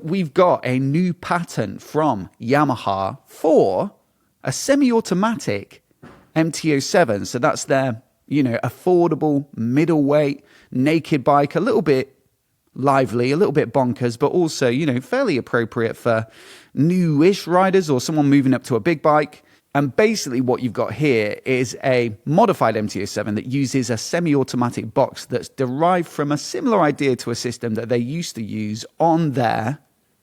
we've got a new patent from Yamaha for a semi-automatic MT-07. So that's their, affordable, middleweight, naked bike, a little bit lively, a little bit bonkers, but also, fairly appropriate for newish riders or someone moving up to a big bike. And basically what you've got here is a modified MT-07 that uses a semi-automatic box that's derived from a similar idea to a system that they used to use on their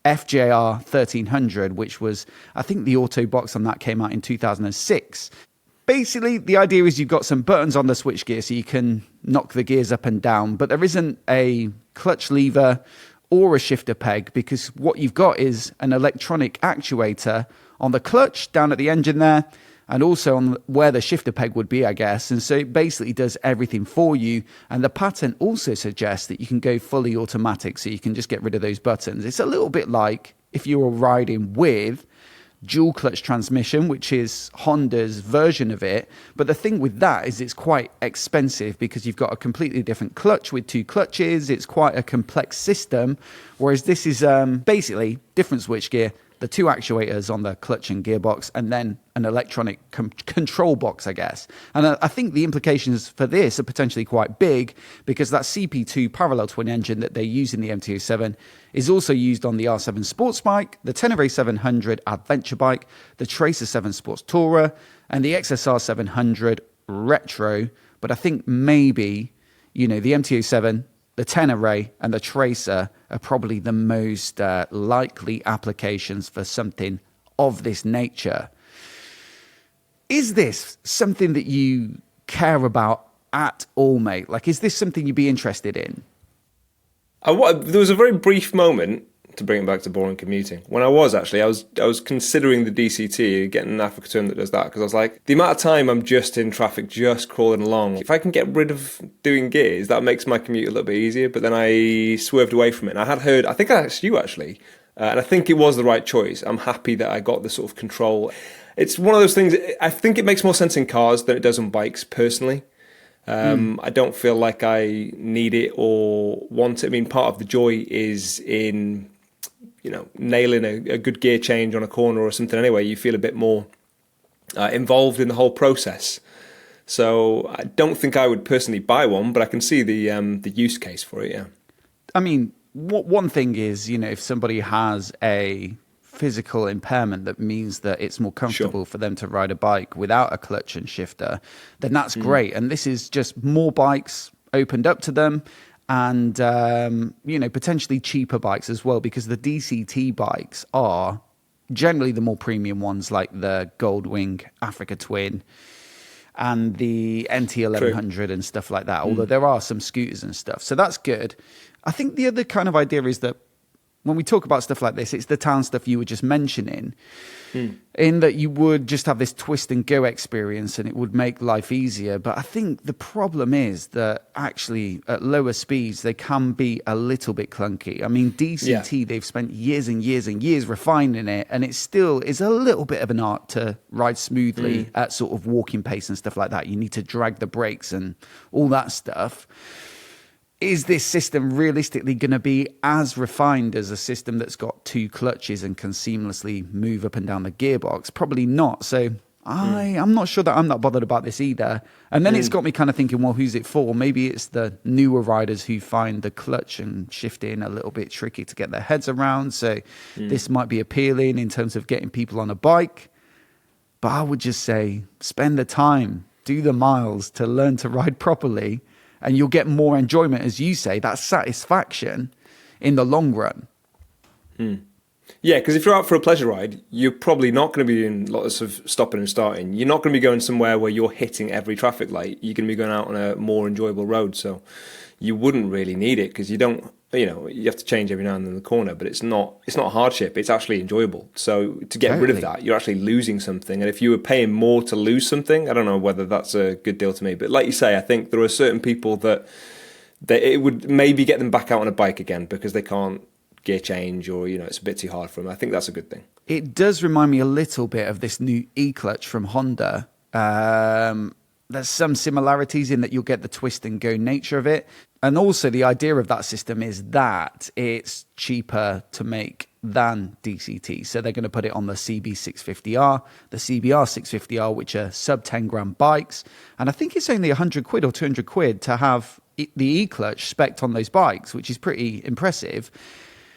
FJR 1300, which was, I think the auto box on that came out in 2006. Basically, the idea is you've got some buttons on the switchgear so you can knock the gears up and down, but there isn't a clutch lever or a shifter peg, because what you've got is an electronic actuator on the clutch down at the engine there, and also on where the shifter peg would be, I guess. And so it basically does everything for you. And the patent also suggests that you can go fully automatic, so you can just get rid of those buttons. It's a little bit like if you were riding with dual clutch transmission, which is Honda's version of it. But the thing with that is it's quite expensive because you've got a completely different clutch with two clutches. It's quite a complex system, whereas this is basically different switchgear, the two actuators on the clutch and gearbox, and then an electronic control box, I guess. And I think the implications for this are potentially quite big, because that CP2 parallel twin engine that they use in the MT-07 is also used on the R7 sports bike, the Tenere 700 adventure bike, the Tracer 7 Sports Tourer, and the XSR 700 Retro. But I think maybe, the MT-07, the Tenere and the Tracer are probably the most likely applications for something of this nature. Is this something that you care about at all, mate? Like, is this something you'd be interested in? There was a very brief moment, to bring it back to boring commuting, when I was considering the DCT, getting an Africa Twin that does that, because I was like, the amount of time I'm just in traffic, just crawling along, if I can get rid of doing gears, that makes my commute a little bit easier. But then I swerved away from it, and I think I asked you actually, and I think it was the right choice. I'm happy that I got the sort of control. It's one of those things, I think it makes more sense in cars than it does on bikes, personally. I don't feel like I need it or want it. I mean, part of the joy is in, nailing a good gear change on a corner or something anyway. You feel a bit more involved in the whole process. So I don't think I would personally buy one, but I can see the use case for it, yeah. I mean, one thing is, if somebody has a physical impairment that means that it's more comfortable for them to ride a bike without a clutch and shifter, then that's great. And this is just more bikes opened up to them, and potentially cheaper bikes as well, because the DCT bikes are generally the more premium ones, like the Goldwing Africa Twin and the NT1100 and stuff like that, although there are some scooters and stuff, so that's good. I think the other kind of idea is that when we talk about stuff like this, it's the town stuff you were just mentioning, in that you would just have this twist and go experience and it would make life easier. But I think the problem is that actually at lower speeds, they can be a little bit clunky. I mean, DCT, they've spent years and years and years refining it, and it still is a little bit of an art to ride smoothly at sort of walking pace and stuff like that. You need to drag the brakes and all that stuff. Is this system realistically going to be as refined as a system that's got two clutches and can seamlessly move up and down the gearbox? Probably not. So I'm not sure that I'm not bothered about this either. And then it's got me kind of thinking, well, who's it for? Maybe it's the newer riders who find the clutch and shifting a little bit tricky to get their heads around. So this might be appealing in terms of getting people on a bike. But I would just say, spend the time, do the miles to learn to ride properly, and you'll get more enjoyment, as you say, that satisfaction in the long run. Yeah, because if you're out for a pleasure ride, you're probably not going to be doing lots of stopping and starting. You're not going to be going somewhere where you're hitting every traffic light. You're going to be going out on a more enjoyable road. So you wouldn't really need it, because you don't, you have to change every now and then in the corner, but it's not a hardship. It's actually enjoyable. So to get rid of that, you're actually losing something. And if you were paying more to lose something, I don't know whether that's a good deal to me. But like you say, I think there are certain people that it would maybe get them back out on a bike again because they can't gear change, or it's a bit too hard for them. I think that's a good thing. It does remind me a little bit of this new e-clutch from Honda. There's some similarities in that you'll get the twist and go nature of it. And also the idea of that system is that it's cheaper to make than DCT. So they're going to put it on the CB650R, the CBR650R, which are sub 10 gram bikes. And I think it's only 100 quid or 200 quid to have the e-clutch spec'd on those bikes, which is pretty impressive.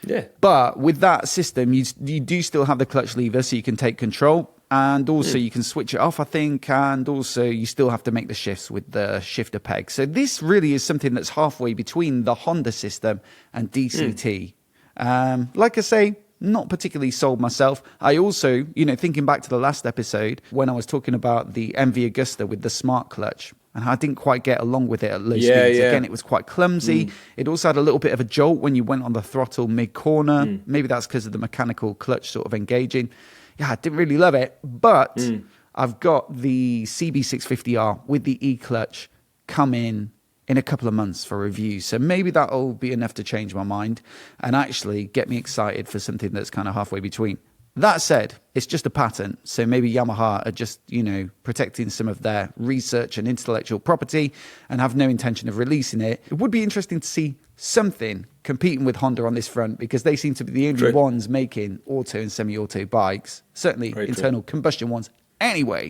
Yeah. But with that system, you do still have the clutch lever, so you can take control. And also you can switch it off, I think. And also you still have to make the shifts with the shifter peg. So this really is something that's halfway between the Honda system and DCT. Like I say, not particularly sold myself. I also, thinking back to the last episode when I was talking about the MV Agusta with the smart clutch, and I didn't quite get along with it at low speeds. Yeah. Again, it was quite clumsy. It also had a little bit of a jolt when you went on the throttle mid-corner. Maybe that's because of the mechanical clutch sort of engaging. Yeah, I didn't really love it. But I've got the CB650R with the e-clutch come in a couple of months for review. So maybe that'll be enough to change my mind and actually get me excited for something that's kind of halfway between. That said, it's just a patent, so maybe Yamaha are just, protecting some of their research and intellectual property and have no intention of releasing it. It would be interesting to see something competing with Honda on this front, because they seem to be the only ones making auto and semi-auto bikes, certainly internal combustion ones anyway.